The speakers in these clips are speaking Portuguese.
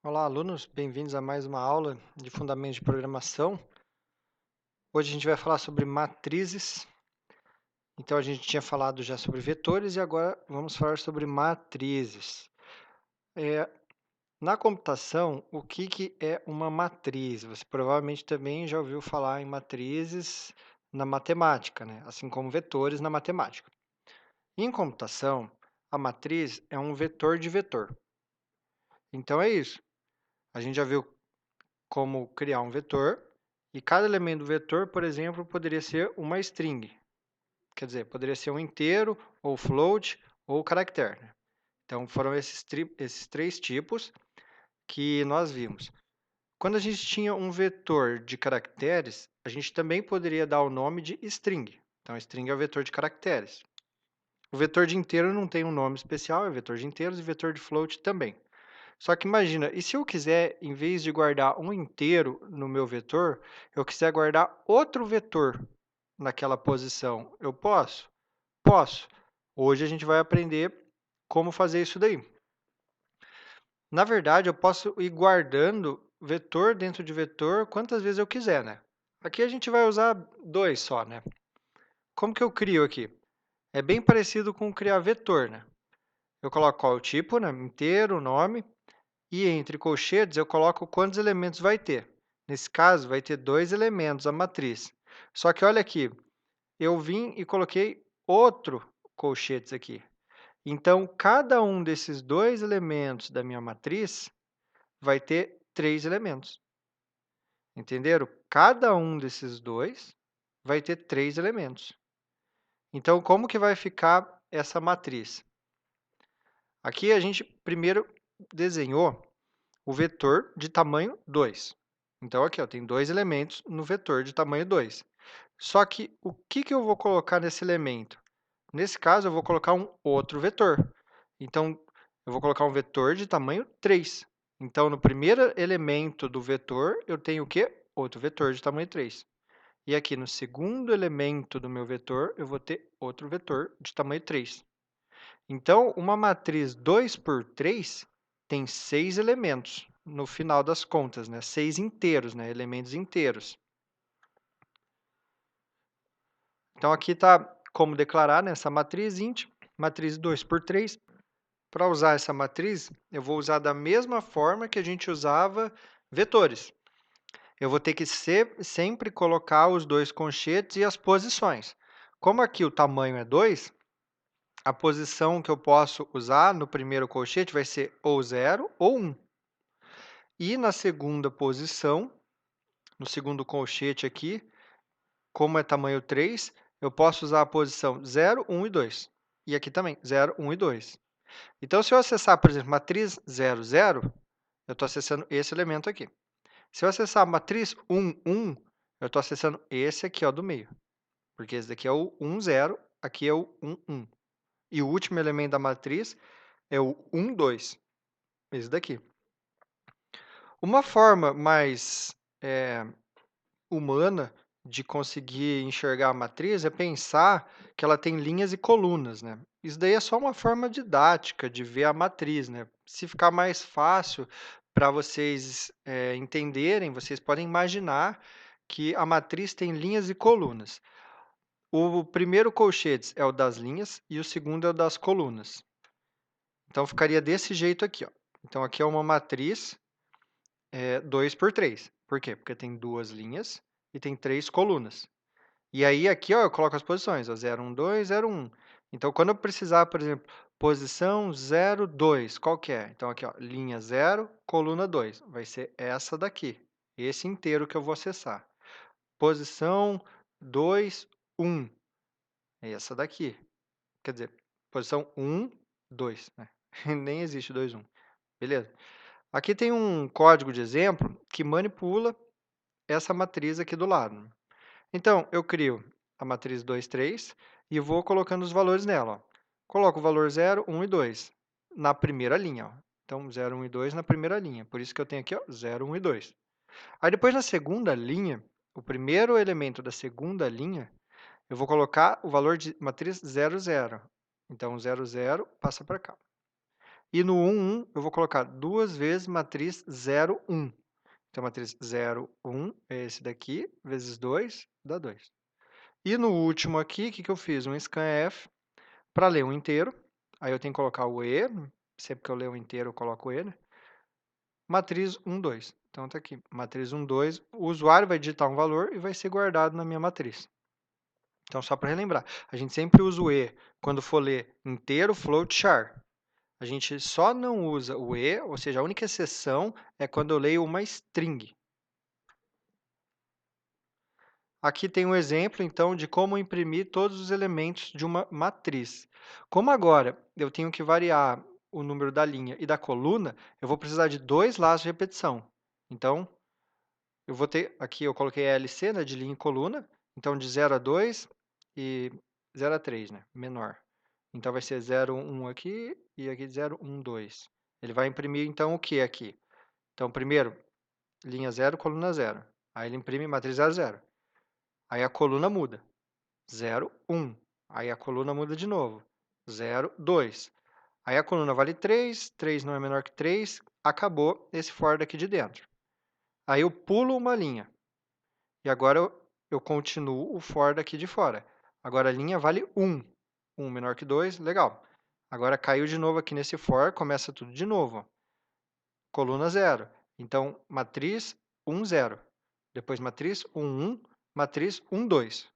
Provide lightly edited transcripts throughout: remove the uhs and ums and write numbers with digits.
Olá, alunos, bem-vindos a mais uma aula de Fundamentos de Programação. Hoje a gente vai falar sobre matrizes. Então, a gente tinha falado já sobre vetores e agora vamos falar sobre matrizes. É, na computação, o que é uma matriz? Você provavelmente também já ouviu falar em matrizes na matemática, né? Assim como vetores na matemática. Em computação, a matriz é um vetor de vetor. Então, é isso. A gente já viu como criar um vetor, e cada elemento do vetor, por exemplo, poderia ser uma string. Quer dizer, poderia ser um inteiro, ou float, ou caractere, né? Então, foram esses três tipos que nós vimos. Quando a gente tinha um vetor de caracteres, a gente também poderia dar o nome de string. Então, string é o vetor de caracteres. O vetor de inteiro não tem um nome especial, é vetor de inteiros, e vetor de float também. Só que imagina, e se eu quiser, em vez de guardar um inteiro no meu vetor, eu quiser guardar outro vetor naquela posição, eu posso? Posso. Hoje a gente vai aprender como fazer isso daí. Na verdade, eu posso ir guardando vetor dentro de vetor quantas vezes eu quiser, né? Aqui a gente vai usar dois só, né? Como que eu crio aqui? É bem parecido com criar vetor, né? Eu coloco qual é o tipo, né? Inteiro, nome. E entre colchetes eu coloco quantos elementos vai ter. Nesse caso, vai ter dois elementos, a matriz. Só que olha aqui, eu vim e coloquei outro colchetes aqui. Então, cada um desses dois elementos da minha matriz vai ter três elementos. Entenderam? Cada um desses dois vai ter três elementos. Então, como que vai ficar essa matriz? Aqui a gente primeiro desenhou o vetor de tamanho 2. Então, aqui ó, tem dois elementos no vetor de tamanho 2. Só que o que eu vou colocar nesse elemento? Nesse caso, eu vou colocar um outro vetor. Então, eu vou colocar um vetor de tamanho 3. Então, no primeiro elemento do vetor, eu tenho o quê? Outro vetor de tamanho 3. E aqui no segundo elemento do meu vetor, eu vou ter outro vetor de tamanho 3. Então, uma matriz 2 por 3 tem 6 elementos, no final das contas, né? 6 inteiros, né? Elementos inteiros. Então, aqui está como declarar nessa matriz int, matriz 2 por 3. Para usar essa matriz, eu vou usar da mesma forma que a gente usava vetores. Eu vou ter que sempre colocar os dois conchetes e as posições. Como aqui o tamanho é 2, a posição que eu posso usar no primeiro colchete vai ser ou 0 ou 1. E na segunda posição, no segundo colchete aqui, como é tamanho 3, eu posso usar a posição 0, 1 e 2. E aqui também, 0, 1 e 2. Então, se eu acessar, por exemplo, matriz 0, 0, eu estou acessando esse elemento aqui. Se eu acessar a matriz 1, 1, eu estou acessando esse aqui ó, do meio. Porque esse daqui é o 1, 0, aqui é o 1, 1. E o último elemento da matriz é o 1, 2, esse daqui. Uma forma mais humana de conseguir enxergar a matriz é pensar que ela tem linhas e colunas, né? Isso daí é só uma forma didática de ver a matriz, né? Se ficar mais fácil para vocês entenderem, vocês podem imaginar que a matriz tem linhas e colunas. O primeiro colchetes é o das linhas e o segundo é o das colunas. Então, ficaria desse jeito aqui, ó. Então, aqui é uma matriz 2 por 3. Por quê? Porque tem duas linhas e tem três colunas. E aí, aqui, ó, eu coloco as posições, ó, 0, 1, 2, 0, 1. Então, quando eu precisar, por exemplo, posição 0, 2, qual que é? Então, aqui, ó, linha 0, coluna 2. Vai ser essa daqui, esse inteiro que eu vou acessar. Posição 2, 1. É essa daqui. Quer dizer, posição 1, 2, né? Nem existe 2, 1. Beleza? Aqui tem um código de exemplo que manipula essa matriz aqui do lado. Então, eu crio a matriz 2, 3 e vou colocando os valores nela. Ó. Coloco o valor 0, 1 e 2 na primeira linha. Ó. Então, 0, 1 e 2 na primeira linha. Por isso que eu tenho aqui ó, 0, 1 e 2. Aí, depois, na segunda linha, o primeiro elemento da segunda linha, eu vou colocar o valor de matriz 0, 0. Então, 0, 0 passa para cá. E no 1, 1, eu vou colocar 2 vezes matriz 0, 1. Então, matriz 0, 1 é esse daqui, vezes 2, dá 2. E no último aqui, o que eu fiz? Um scanf para ler um inteiro. Aí eu tenho que colocar o E, sempre que eu ler um inteiro eu coloco o E, né? Matriz 1, 2. Então, tá aqui, matriz 1, 2. O usuário vai digitar um valor e vai ser guardado na minha matriz. Então, só para relembrar, a gente sempre usa o E quando for ler inteiro, float, char. A gente só não usa o E, ou seja, a única exceção é quando eu leio uma string. Aqui tem um exemplo, então, de como imprimir todos os elementos de uma matriz. Como agora eu tenho que variar o número da linha e da coluna, eu vou precisar de 2 laços de repetição. Então, eu vou ter, aqui eu coloquei LC, né, de linha e coluna, então de 0 a 2 e 0 a 3, né, menor. Então vai ser 0, 1 aqui e aqui 0, 1, 2. Ele vai imprimir, então, o que aqui? Então, primeiro, linha 0, coluna 0. Aí ele imprime matriz 0, 0. Aí a coluna muda. 0, 1. Aí a coluna muda de novo. 0, 2. Aí a coluna vale 3, 3 não é menor que 3, acabou esse for daqui de dentro. Aí eu pulo uma linha. E agora eu continuo o for daqui de fora. Agora a linha vale 1. 1 menor que 2, legal. Agora caiu de novo aqui nesse for, começa tudo de novo. Coluna 0. Então, matriz 1, 0. Depois matriz 1, 1, matriz 1, 2.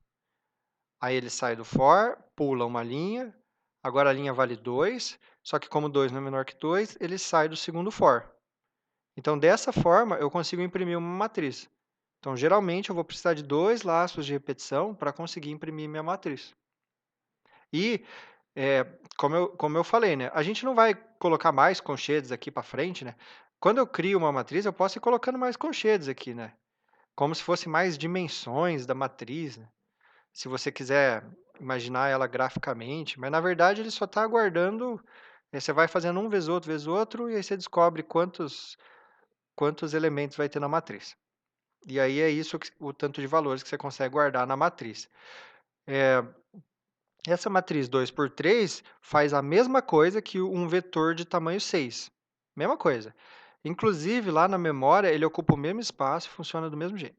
Aí ele sai do for, pula uma linha, agora a linha vale 2, só que como 2 não é menor que 2, ele sai do segundo for. Então, dessa forma, eu consigo imprimir uma matriz. Então, geralmente, eu vou precisar de 2 laços de repetição para conseguir imprimir minha matriz. E, como eu falei, né, a gente não vai colocar mais colchetes aqui para frente, né? Quando eu crio uma matriz, eu posso ir colocando mais colchetes aqui, né? Como se fosse mais dimensões da matriz, né? Se você quiser imaginar ela graficamente, mas na verdade ele só está aguardando, você vai fazendo um vez outro, e aí você descobre quantos elementos vai ter na matriz. E aí é isso o tanto de valores que você consegue guardar na matriz. Essa matriz 2 por 3 faz a mesma coisa que um vetor de tamanho 6. Mesma coisa. Inclusive, lá na memória, ele ocupa o mesmo espaço e funciona do mesmo jeito.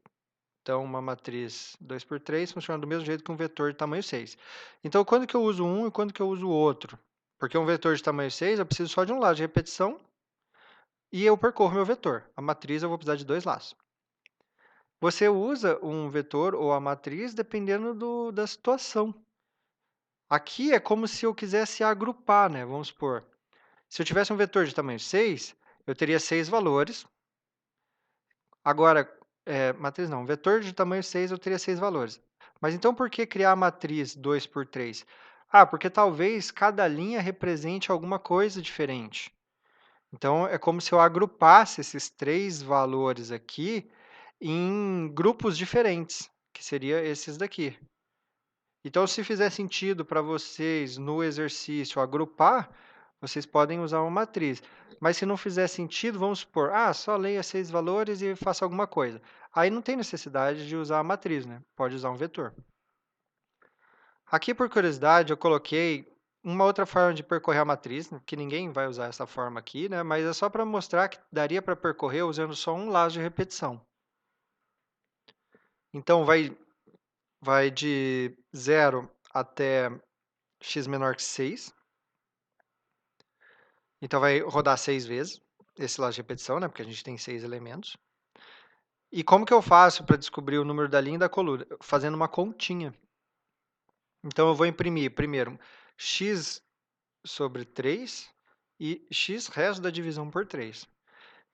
Então, uma matriz 2 por 3 funciona do mesmo jeito que um vetor de tamanho 6. Então, quando que eu uso um e quando que eu uso o outro? Porque um vetor de tamanho 6, eu preciso só de um laço de repetição e eu percorro meu vetor. A matriz eu vou precisar de 2 laços. Você usa um vetor ou a matriz dependendo da situação. Aqui é como se eu quisesse agrupar, né? Vamos supor, se eu tivesse um vetor de tamanho 6, eu teria 6 valores. Agora, matriz não, vetor de tamanho 6 eu teria 6 valores. Mas então por que criar a matriz 2 por 3? Ah, porque talvez cada linha represente alguma coisa diferente. Então, é como se eu agrupasse esses 3 valores aqui em grupos diferentes, que seria esses daqui. Então, se fizer sentido para vocês no exercício agrupar, vocês podem usar uma matriz. Mas se não fizer sentido, vamos supor, só leia 6 valores e faça alguma coisa. Aí não tem necessidade de usar a matriz, né? Pode usar um vetor. Aqui, por curiosidade, eu coloquei uma outra forma de percorrer a matriz, né, que ninguém vai usar essa forma aqui, né? Mas é só para mostrar que daria para percorrer usando só um laço de repetição. Então, vai de 0 até x menor que 6. Então, vai rodar 6 vezes esse laço de repetição, né? Porque a gente tem 6 elementos. E como que eu faço para descobrir o número da linha e da coluna? Fazendo uma continha. Então, eu vou imprimir primeiro x sobre 3 e x resto da divisão por 3.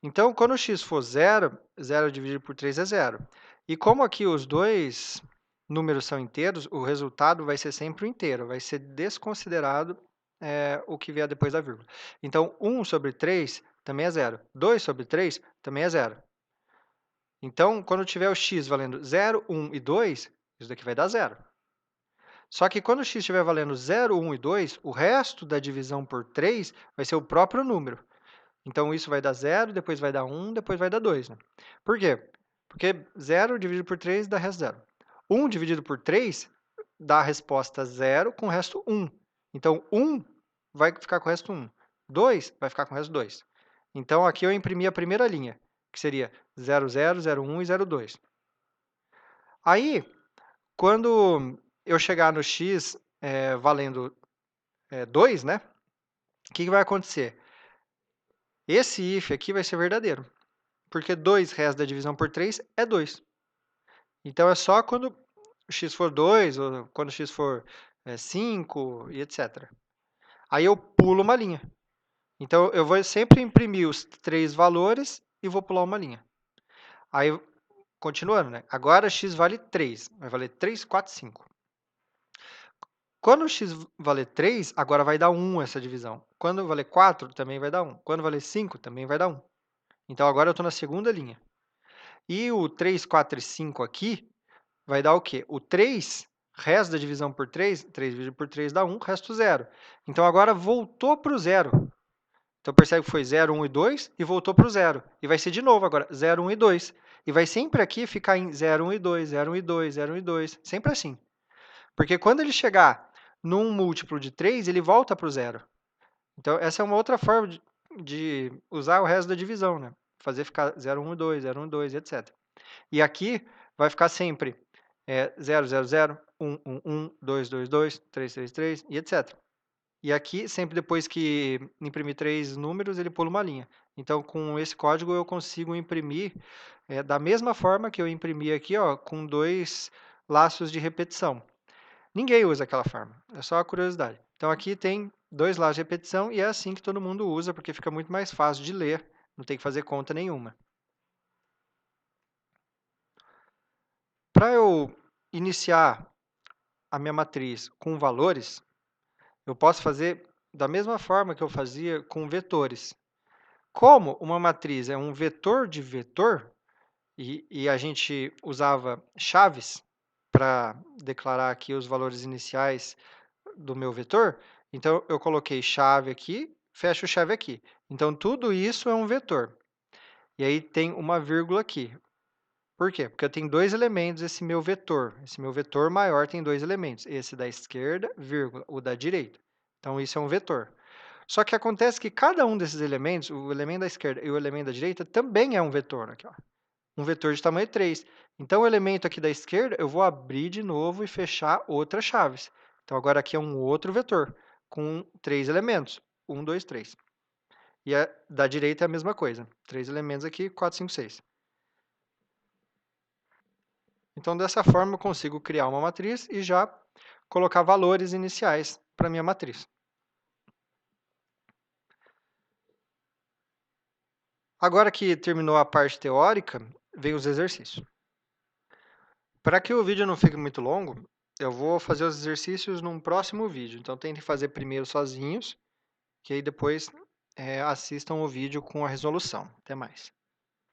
Então, quando o x for 0, 0 dividido por 3 é 0. E como aqui os dois números são inteiros, o resultado vai ser sempre o inteiro, vai ser desconsiderado o que vier depois da vírgula. Então, 1 sobre 3 também é 0. 2 sobre 3 também é 0. Então, quando tiver o x valendo 0, 1 e 2, isso daqui vai dar 0. Só que quando o x estiver valendo 0, 1 e 2, o resto da divisão por 3 vai ser o próprio número. Então, isso vai dar 0, depois vai dar 1, depois vai dar 2. Né? Por quê? Porque 0 dividido por 3 dá resto 0. 1 dividido por 3 dá a resposta 0 com o resto 1. Então, 1 vai ficar com o resto 1. 2, vai ficar com o resto 2. Então, aqui eu imprimi a primeira linha, que seria 0, 0, 0, 1 e 0, 2. Aí, quando eu chegar no x valendo 2, né? O que vai acontecer? Esse if aqui vai ser verdadeiro, porque 2 resta da divisão por 3 é 2. Então, é só quando o x for 2, ou quando o x for 5, e etc. Aí eu pulo uma linha. Então, eu vou sempre imprimir os 3 valores e vou pular uma linha. Aí, continuando, né? Agora x vale 3. Vai valer 3, 4, 5. Quando o x valer 3, agora vai dar 1 essa divisão. Quando valer 4, também vai dar 1. Quando valer 5, também vai dar 1. Então, agora eu estou na segunda linha. E o 3, 4 e 5 aqui vai dar o quê? O 3, resto da divisão por 3, 3 dividido por 3 dá 1, resto 0. Então, agora voltou para o 0. Então, percebe que foi 0, 1 e 2 e voltou para o 0. E vai ser de novo agora 0, 1 e 2. E vai sempre aqui ficar em 0, 1 e 2, 0, 1 e 2, 0, 1 e 2. Sempre assim. Porque quando ele chegar num múltiplo de 3, ele volta para o 0. Então, essa é uma outra forma de usar o resto da divisão, né? Fazer ficar 0, 1 e 2, 0, 1 e 2, etc. E aqui vai ficar sempre 0, 0, 0, 1, 1, 1, 2, 2, 2, 3, 3, 3 e etc. E aqui, sempre depois que imprimir 3 números, ele pula uma linha. Então, com esse código, eu consigo imprimir da mesma forma que eu imprimi aqui, ó, com 2 laços de repetição. Ninguém usa aquela forma, é só a curiosidade. Então, aqui tem 2 laços de repetição e é assim que todo mundo usa, porque fica muito mais fácil de ler, não tem que fazer conta nenhuma. Para eu iniciar a minha matriz com valores, eu posso fazer da mesma forma que eu fazia com vetores. Como uma matriz é um vetor de vetor, e a gente usava chaves para declarar aqui os valores iniciais do meu vetor, então eu coloquei chave aqui, fecho chave aqui. Então, tudo isso é um vetor. E aí tem uma vírgula aqui. Por quê? Porque eu tenho 2 elementos, esse meu vetor. Esse meu vetor maior tem 2 elementos. Esse da esquerda, vírgula, o da direita. Então, isso é um vetor. Só que acontece que cada um desses elementos, o elemento da esquerda e o elemento da direita, também é um vetor. Aqui, ó. Um vetor de tamanho 3. Então, o elemento aqui da esquerda, eu vou abrir de novo e fechar outras chaves. Então, agora aqui é um outro vetor, com 3 elementos. 1, 2, 3. E a da direita é a mesma coisa. 3 elementos aqui, 4, 5, 6. Então, dessa forma, eu consigo criar uma matriz e já colocar valores iniciais para a minha matriz. Agora que terminou a parte teórica, vem os exercícios. Para que o vídeo não fique muito longo, eu vou fazer os exercícios num próximo vídeo. Então, tentem fazer primeiro sozinhos, que aí depois assistam o vídeo com a resolução. Até mais.